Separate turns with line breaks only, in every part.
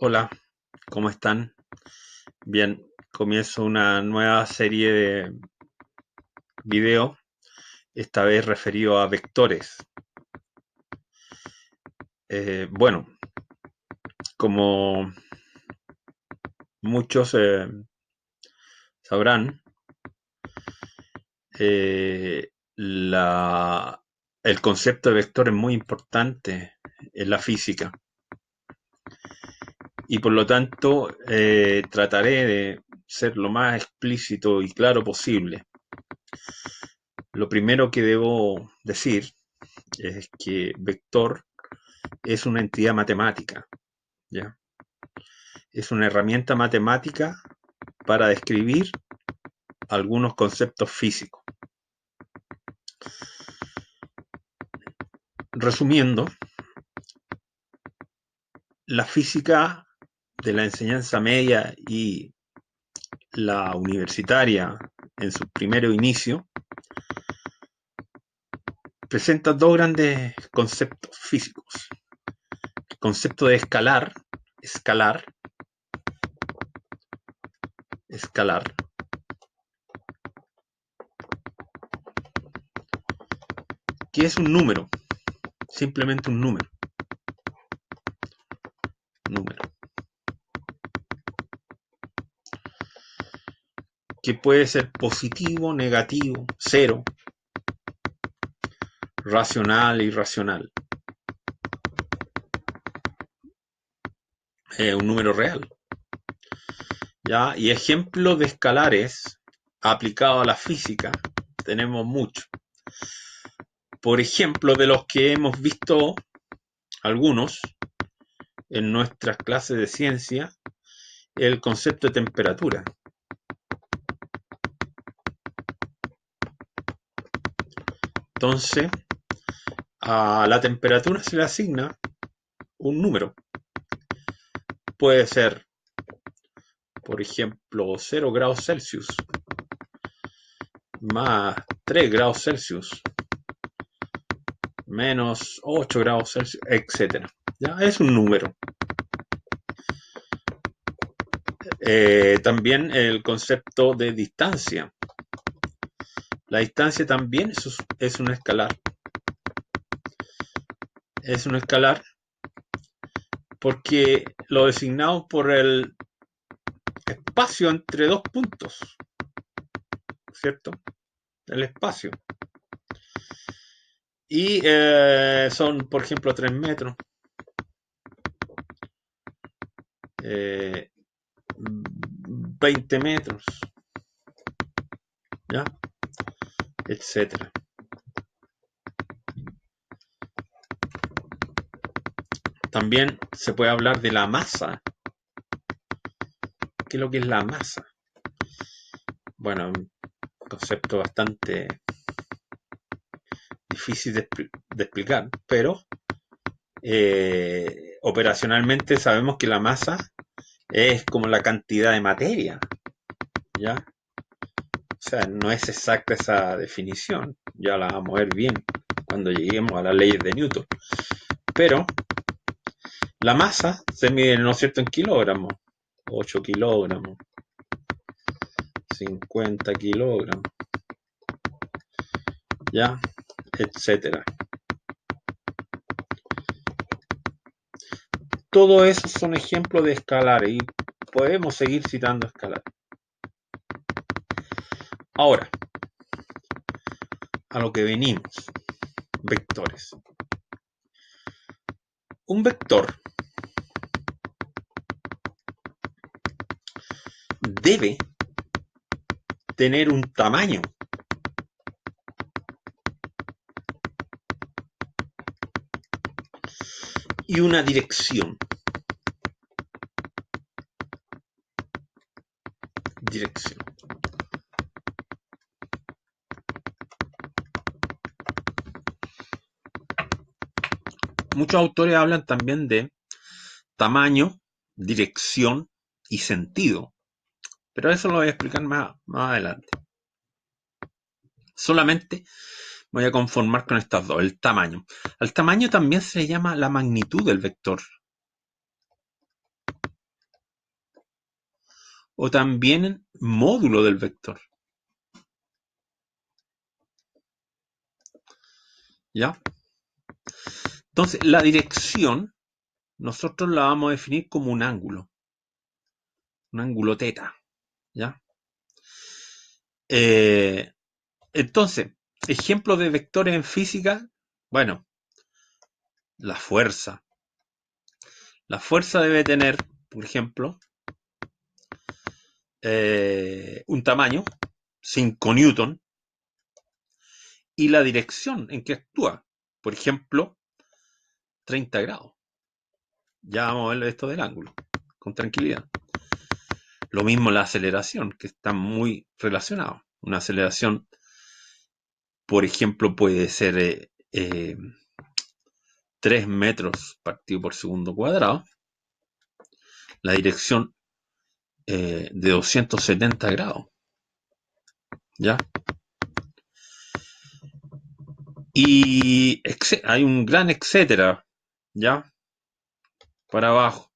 Hola, ¿cómo están? Bien, comienzo una nueva serie de videos, esta vez referido a vectores. Bueno, como muchos sabrán, el concepto de vector es muy importante en la física y por lo tanto trataré de ser lo más explícito y claro posible. Lo primero que debo decir es que vector es una entidad matemática, ¿ya? Es una herramienta matemática para describir algunos conceptos físicos. Resumiendo, la física de la enseñanza media y la universitaria en su primer inicio presenta dos grandes conceptos físicos. El concepto de escalar, que es un número, simplemente un número, que puede ser positivo, negativo, cero, racional, irracional. Un número real. ¿Ya? Y ejemplos de escalares aplicados a la física tenemos muchos. Por ejemplo, de los que hemos visto algunos en nuestras clases de ciencia, el concepto de temperatura. Entonces, a la temperatura se le asigna un número. Puede ser, por ejemplo, 0 grados Celsius más 3 grados Celsius menos 8 grados Celsius, etcétera. ¿Ya? Es un número. También el concepto de distancia. La distancia también es un escalar. Es un escalar porque lo designamos por el espacio entre dos puntos, ¿cierto? El espacio. Y son, por ejemplo, 3 metros, eh, 20 metros, ¿ya? Etcétera. También se puede hablar de la masa. ¿Qué es lo que es la masa? Bueno, un concepto bastante difícil de explicar, pero operacionalmente sabemos que la masa es como la cantidad de materia, ¿ya? O sea, no es exacta esa definición, ya la vamos a ver bien cuando lleguemos a las leyes de Newton. Pero la masa se mide, ¿no es cierto?, en kilogramos. 8 kilogramos, 50 kilogramos, ¿ya? Etcétera. Todo eso son ejemplos de escalares y podemos seguir citando escalares. Ahora, a lo que venimos, vectores. Un vector debe tener un tamaño y una dirección. Dirección. Muchos autores hablan también de tamaño, dirección y sentido, pero eso lo voy a explicar más adelante. Solamente voy a conformar con estas dos, el tamaño. Al tamaño también se le llama la magnitud del vector. o también módulo del vector. ¿Ya? Entonces, la dirección nosotros la vamos a definir como un ángulo teta. ¿Ya? Entonces, ejemplos de vectores en física, bueno, la fuerza. La fuerza debe tener, por ejemplo, un tamaño, 5 newton, y la dirección en que actúa, por ejemplo, 30 grados. Ya vamos a ver esto del ángulo, con tranquilidad. Lo mismo la aceleración, que está muy relacionado. Una aceleración, por ejemplo, puede ser 3 metros partido por segundo cuadrado. La dirección de 270 grados. ¿Ya? Y hay un gran etcétera, ¿ya? Para abajo.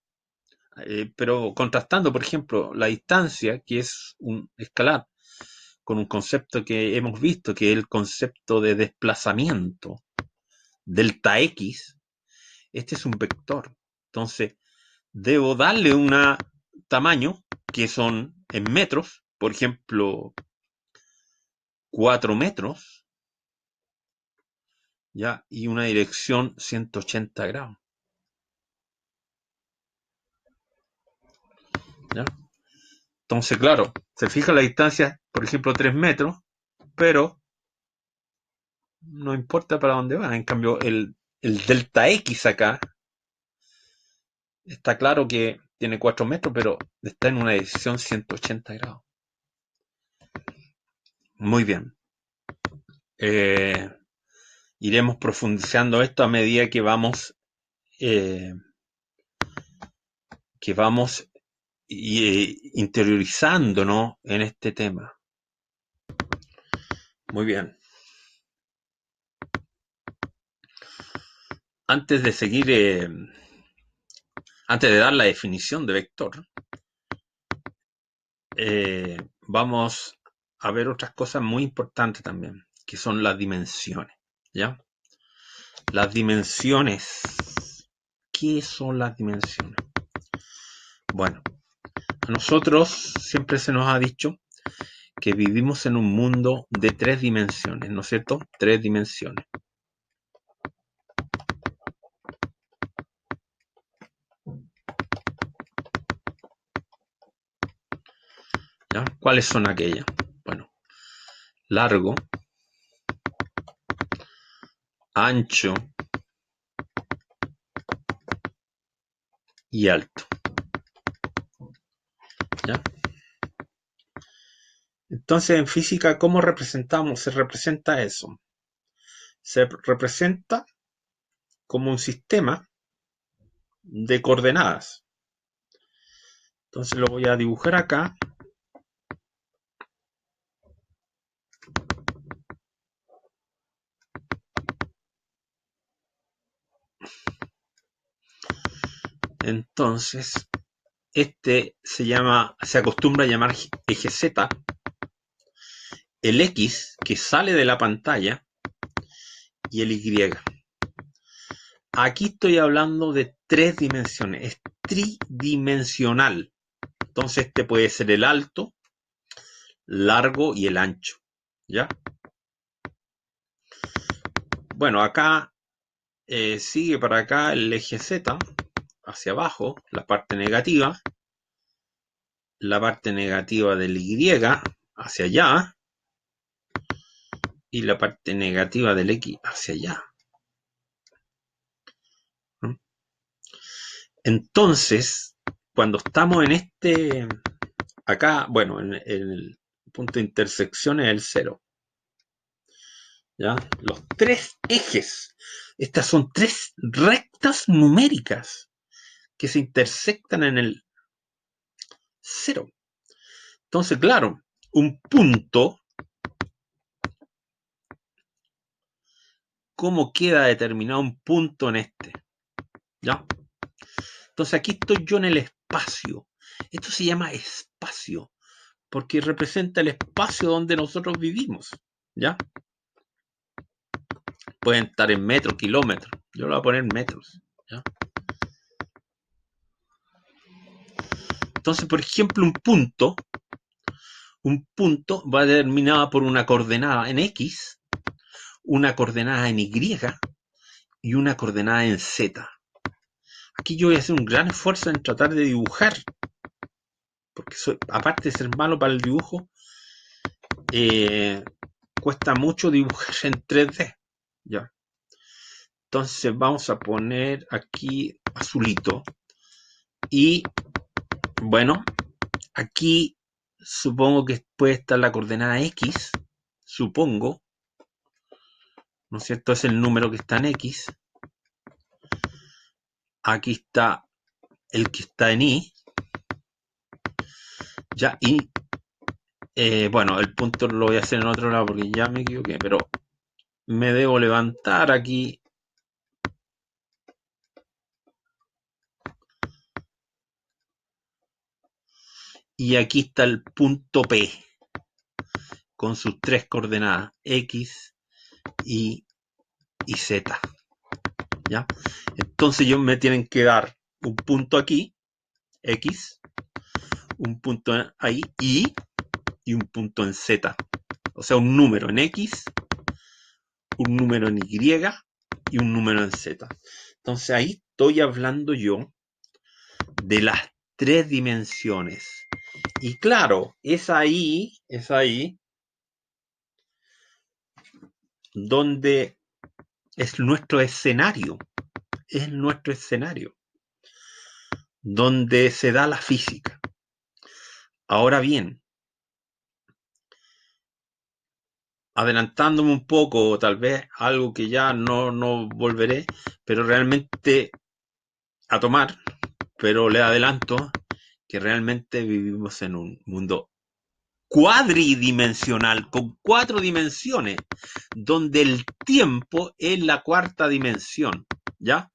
Pero contrastando, por ejemplo, la distancia, que es un escalar, con un concepto que hemos visto, que es el concepto de desplazamiento, delta X, este es un vector. Entonces, debo darle un tamaño, que son en metros, por ejemplo, 4 metros, ¿ya? Y una dirección 180 grados. ¿Ya? Entonces, claro, se fija la distancia, por ejemplo, 3 metros, pero no importa para dónde va. En cambio, el delta X acá está claro que tiene 4 metros, pero está en una dirección 180 grados. Muy bien. Eh, Iremos profundizando esto a medida eh, que vamos interiorizándonos en este tema. Muy bien. Antes de seguir, antes de dar la definición de vector, vamos a ver otras cosas muy importantes también, que son las dimensiones. ¿Ya? Las dimensiones. ¿Qué son las dimensiones? Bueno, a nosotros siempre se nos ha dicho que vivimos en un mundo de 3 dimensiones, ¿no es cierto? 3 dimensiones. ¿Ya? ¿Cuáles son aquellas? Bueno, largo, ancho y alto. ¿Ya? Entonces, en física, ¿cómo representamos? Se representa eso. Se representa como un sistema de coordenadas. Entonces lo voy a dibujar acá. Entonces, este se acostumbra a llamar eje Z, el X que sale de la pantalla y el Y. Aquí estoy hablando de 3 dimensiones, es tridimensional. Entonces este puede ser el alto, largo y el ancho. ¿Ya? Bueno, acá sigue para acá el eje Z, hacia abajo, la parte negativa del Y hacia allá y la parte negativa del X hacia allá. Entonces, cuando estamos en acá, bueno, en el punto de intersección es el 0. ¿Ya? Los 3 ejes, estas son 3 rectas numéricas que se intersectan en el 0. Entonces, claro, un punto, ¿cómo queda determinado un punto en este? ¿Ya? Entonces aquí estoy yo en el espacio. Esto se llama espacio, porque representa el espacio donde nosotros vivimos, ¿ya? Pueden estar en metros, kilómetros. Yo lo voy a poner en metros, ¿ya? Entonces, por ejemplo, un punto va determinado por una coordenada en X, una coordenada en Y y una coordenada en Z. Aquí yo voy a hacer un gran esfuerzo en tratar de dibujar, porque aparte de ser malo para el dibujo, cuesta mucho dibujar en 3D. ¿Ya? Entonces vamos a poner aquí azulito. Y bueno, aquí supongo que puede estar la coordenada X, supongo, ¿no es cierto? Es el número que está en X. Aquí está el que está en Y. Ya, y bueno, el punto lo voy a hacer en otro lado porque ya me equivoqué, pero me debo levantar aquí. Y aquí está el punto P con sus tres coordenadas X, Y y Z. ¿Ya? Entonces yo me tienen que dar un punto aquí, X, un punto ahí, y un punto en Z. O sea, un número en X, un número en Y y un número en Z. Entonces ahí estoy hablando yo de las tres dimensiones. Y claro, es ahí donde es nuestro escenario, donde se da la física. Ahora bien, adelantándome un poco, tal vez algo que ya no volveré, pero realmente a tomar, pero le adelanto que realmente vivimos en un mundo cuadridimensional, con 4 dimensiones, donde el tiempo es la cuarta dimensión, ¿ya?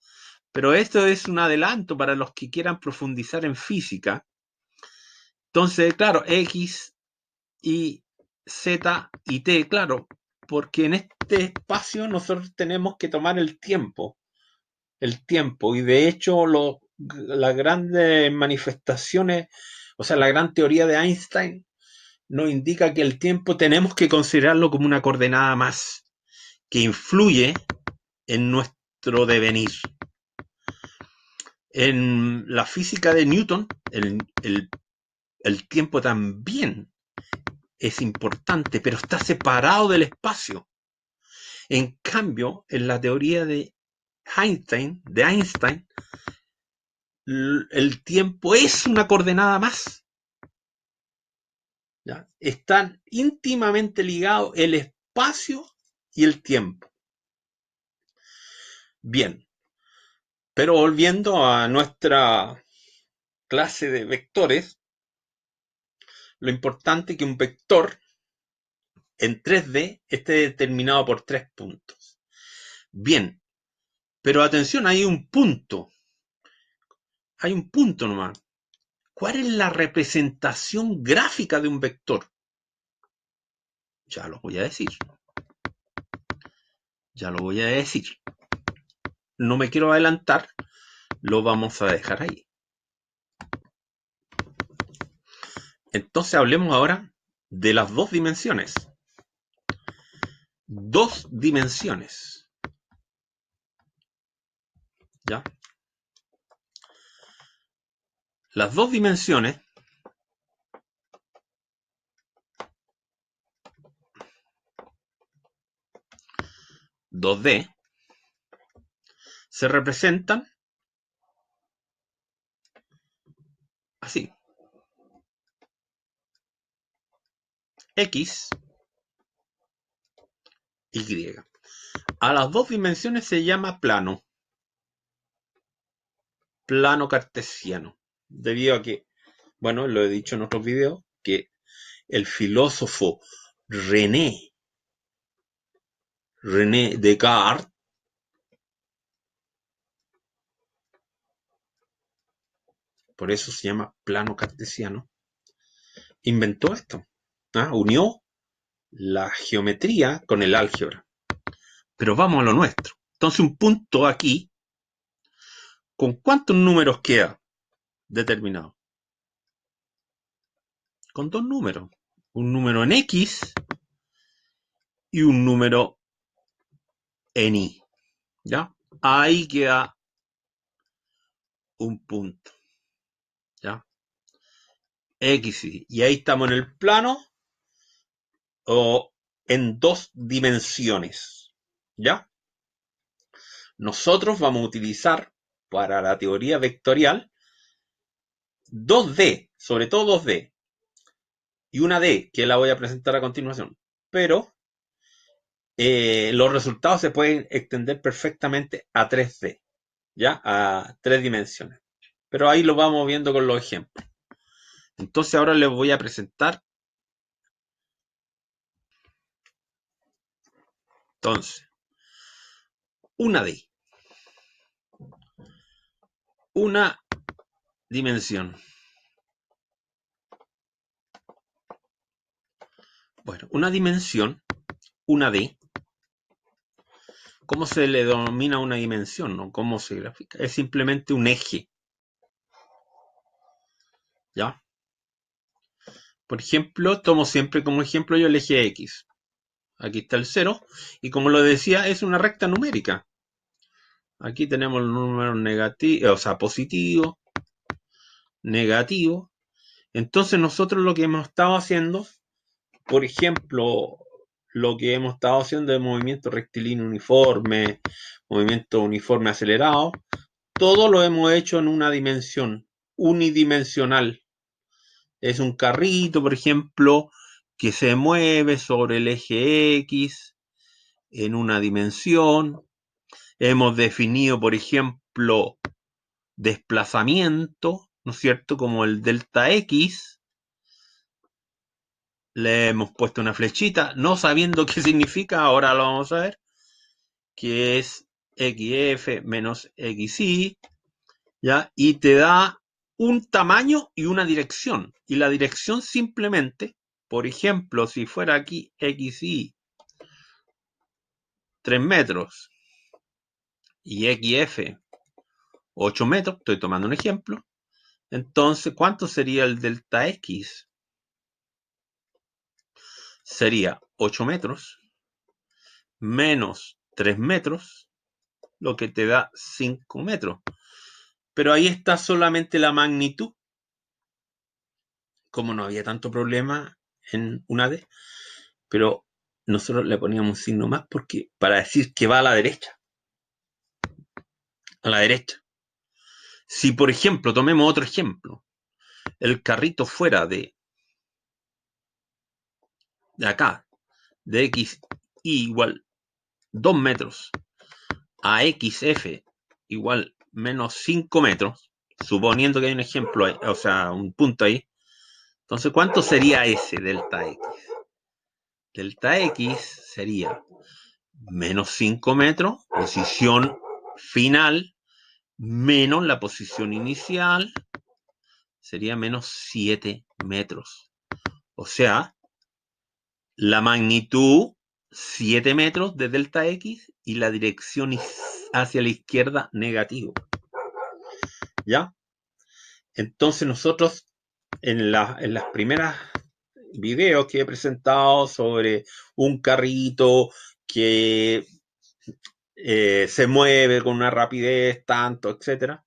Pero esto es un adelanto para los que quieran profundizar en física. Entonces, claro, X, Y, Z y T, claro, porque en este espacio nosotros tenemos que tomar el tiempo, y de hecho las grandes manifestaciones, o sea, la gran teoría de Einstein nos indica que el tiempo tenemos que considerarlo como una coordenada más, que influye en nuestro devenir. En la física de Newton, el tiempo también es importante, pero está separado del espacio. En cambio, en la teoría de Einstein, el tiempo es una coordenada más. ¿Ya? Están íntimamente ligados el espacio y el tiempo. Bien, pero volviendo a nuestra clase de vectores, lo importante es que un vector en 3D esté determinado por 3 puntos. Bien, pero atención, hay un punto nomás. ¿Cuál es la representación gráfica de un vector? Ya lo voy a decir. Ya lo voy a decir. No me quiero adelantar, lo vamos a dejar ahí. Entonces hablemos ahora de las dos dimensiones. Dos dimensiones. ¿Ya? Las dos dimensiones 2D se representan así. X, Y. A las dos dimensiones se llama plano cartesiano. Debido a que, bueno, lo he dicho en otros videos, que el filósofo René Descartes por eso se llama plano cartesiano, inventó esto. Unió la geometría con el álgebra. Pero vamos a lo nuestro. Entonces un punto aquí, ¿con cuántos números queda determinado? Con dos números. Un número en X y un número en Y. ¿Ya? Ahí queda un punto. ¿Ya? X y Y. Y ahí estamos en el plano o en dos dimensiones. ¿Ya? Nosotros vamos a utilizar para la teoría vectorial 2D, sobre todo 2D, y una D, que la voy a presentar a continuación. Pero los resultados se pueden extender perfectamente a 3D, ¿ya? A tres dimensiones. Pero ahí lo vamos viendo con los ejemplos. Entonces ahora les voy a presentar. Entonces, una D, una dimensión. Bueno, una dimensión, una D. ¿Cómo se le denomina una dimensión? ¿No? ¿Cómo se grafica? Es simplemente un eje. ¿Ya? Por ejemplo, tomo siempre como ejemplo yo el eje X. Aquí está el 0. Y como lo decía, es una recta numérica. Aquí tenemos los números negativos, o sea, positivo, negativo. Entonces nosotros lo que hemos estado haciendo, por ejemplo, lo que hemos estado haciendo de movimiento rectilíneo uniforme, movimiento uniforme acelerado, todo lo hemos hecho en una dimensión unidimensional. Es un carrito, por ejemplo, que se mueve sobre el eje X en una dimensión. Hemos definido, por ejemplo, desplazamiento, ¿no es cierto? Como el delta X. Le hemos puesto una flechita, no sabiendo qué significa, ahora lo vamos a ver, que es XF menos XY, ¿ya? Y te da un tamaño y una dirección. Y la dirección simplemente, por ejemplo, si fuera aquí XY 3 metros y XF 8 metros, estoy tomando un ejemplo, entonces, ¿cuánto sería el delta X? Sería 8 metros menos 3 metros, lo que te da 5 metros. Pero ahí está solamente la magnitud. Como no había tanto problema en una D, pero nosotros le poníamos un signo más porque para decir que va a la derecha. A la derecha. Si, por ejemplo, tomemos otro ejemplo, el carrito fuera de acá, de X igual 2 metros a XF igual menos 5 metros, suponiendo que hay un ejemplo, ahí, o sea, un punto ahí, entonces, ¿cuánto sería ese delta X? Delta X sería menos 5 metros, posición final, menos la posición inicial, sería menos 7 metros. O sea, la magnitud 7 metros de delta X y la dirección hacia la izquierda negativo. ¿Ya? Entonces nosotros en las primeras videos que he presentado sobre un carrito que se mueve con una rapidez tanto, etcétera,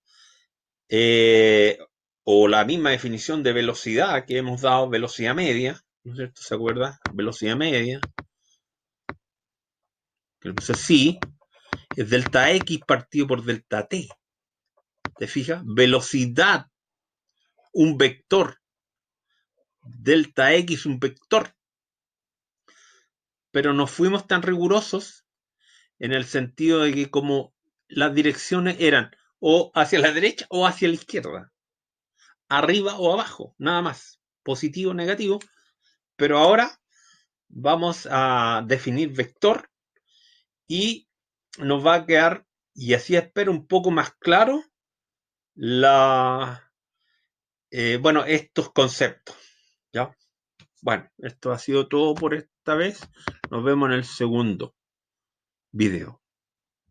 eh, o la misma definición de velocidad que hemos dado, velocidad media, ¿no es cierto? ¿Se acuerda? Velocidad media, entonces sí, es delta X partido por delta T, ¿te fijas? Velocidad, un vector, delta X, un vector, pero no fuimos tan rigurosos en el sentido de que como las direcciones eran o hacia la derecha o hacia la izquierda, arriba o abajo, nada más, positivo o negativo, pero ahora vamos a definir vector y nos va a quedar, y así espero un poco más claro, la, bueno, estos conceptos, ¿ya? Bueno, esto ha sido todo por esta vez. Nos vemos en el segundo video.